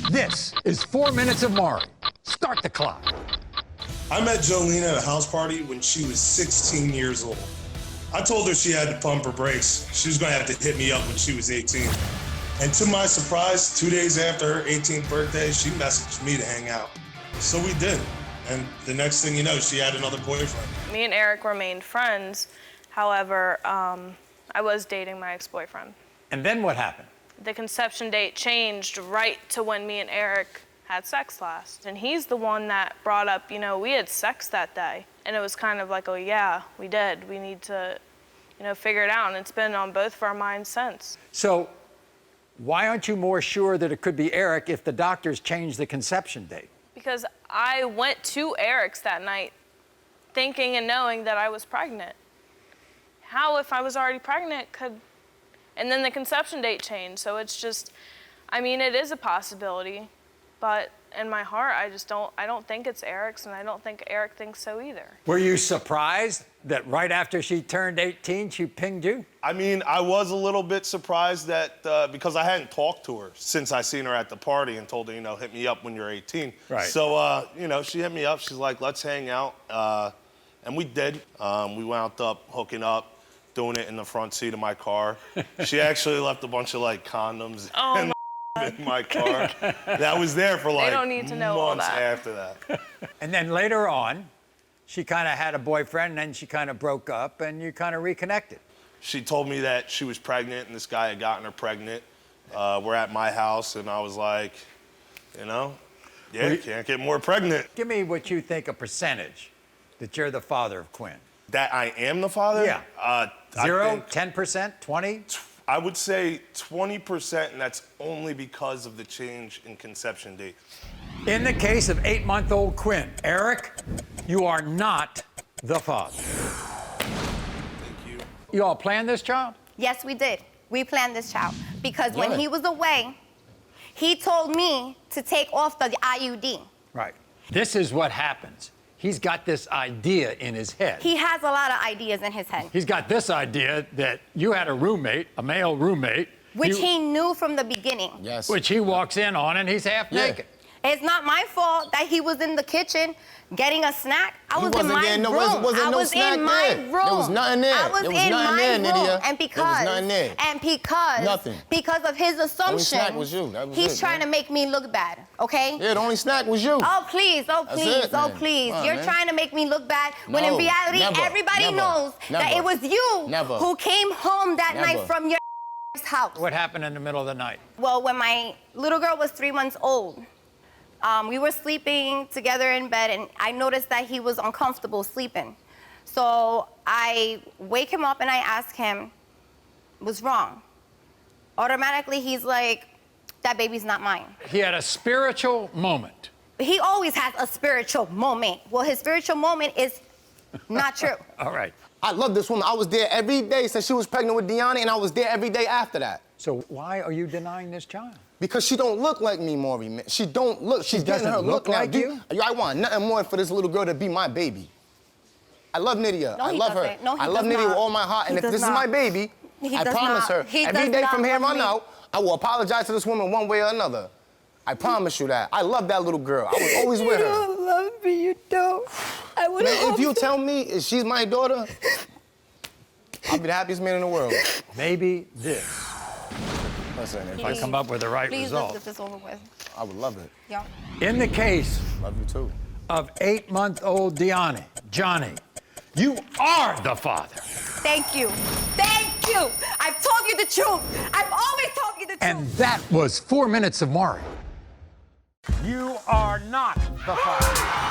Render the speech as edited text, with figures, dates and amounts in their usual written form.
This is 4 Minutes of Maury. Start the clock. I met Jolene at a house party when she was 16 years old. I told her she had to pump her brakes. She was going to have to hit me up when she was 18. And to my surprise, 2 days after her 18th birthday, she messaged me to hang out. So we did. And the next thing you know, she had another boyfriend. Me and Eric remained friends. However, I was dating my ex-boyfriend. And then what happened? The conception date changed right to when me and Eric had sex last. And he's the one that brought up, we had sex that day. And it was kind of like, oh yeah, we did. We need to, figure it out. And it's been on both of our minds since. So why aren't you more sure that it could be Eric if the doctors changed the conception date? Because I went to Eric's that night thinking and knowing that I was pregnant. How, if I was already pregnant, could... And then the conception date changed, so it's just, it is a possibility, but in my heart, I don't think it's Eric's, and I don't think Eric thinks so either. Were you surprised that right after she turned 18, she pinged you? I was a little bit surprised that, because I hadn't talked to her since I seen her at the party and told her, hit me up when you're 18. Right. So, she hit me up, she's like, let's hang out, and we did. We wound up hooking up, doing it in the front seat of my car. She actually left a bunch of condoms in my car. That was there for They don't need to know all months that. after that. And then later on, she kind of had a boyfriend, and then she kind of broke up, and you kind of reconnected. She told me that she was pregnant, and this guy had gotten her pregnant. We're at my house, and I was like, you can't get more pregnant. Give me what you think a percentage that you're the father of Quinn. That I am the father? Yeah. 0, 10%, 20? I would say 20%, and that's only because of the change in conception date. In the case of 8-month-old Quinn, Eric, you are not the father. Thank you. You all planned this child? Yes, we did. We planned this child because when he was away, he told me to take off the IUD. Right. This is what happens. He's got this idea in his head. He has a lot of ideas in his head. He's got this idea that you had a roommate, a male roommate. Which he knew from the beginning. Yes. Which he walks in on, and he's half naked. It's not my fault that he was in the kitchen getting a snack. I was in my room. I was in my room. There was nothing there. I was There was in nothing my there, room. Nydia. And There was nothing there. Nothing. Because of his assumption, snack was you. That was he's it, trying man. to make me look bad, okay? Yeah, the only snack was you. Oh, please, oh, That's please, it, oh, man. please. Come on, You're man. trying to make me look bad when in No, reality, never, everybody never, knows that never, it was you never. who came home that Never. night from your house. What happened in the middle of the night? Well, when my little girl was 3 months old, we were sleeping together in bed, and I noticed that he was uncomfortable sleeping. So I wake him up and I ask him, what's wrong? Automatically, he's like, that baby's not mine. He had a spiritual moment. He always has a spiritual moment. Well, his spiritual moment is not true. All right. I love this woman. I was there every day since she was pregnant with Johnnie, and I was there every day after that. So why are you denying this child? Because she don't look like me, Maury, man. She don't look. She's getting her doesn't look look now. like you? I want nothing more for this little girl to be my baby. I love Nydia. No, I he love her. doesn't. No, he I love does Nydia with not. all my heart. And He if does this is not. my baby, He I does promise not. her, He every does day not from here love on me. out, I will apologize to this woman one way or another. I promise you that. I love that little girl. I was always with her. You don't love me, you don't. I would Man, if you tell me she's my daughter, I'll be the happiest man in the world. Maybe this. Listen, if If I come up with the right Please result. let's get this over with. I would love it. Yeah. In the case Love you too. of 8-month-old Johnnie, you are the father. Thank you. Thank you. I've told you the truth. I've always told you the truth. And that was 4 Minutes of Maury. You are not the father.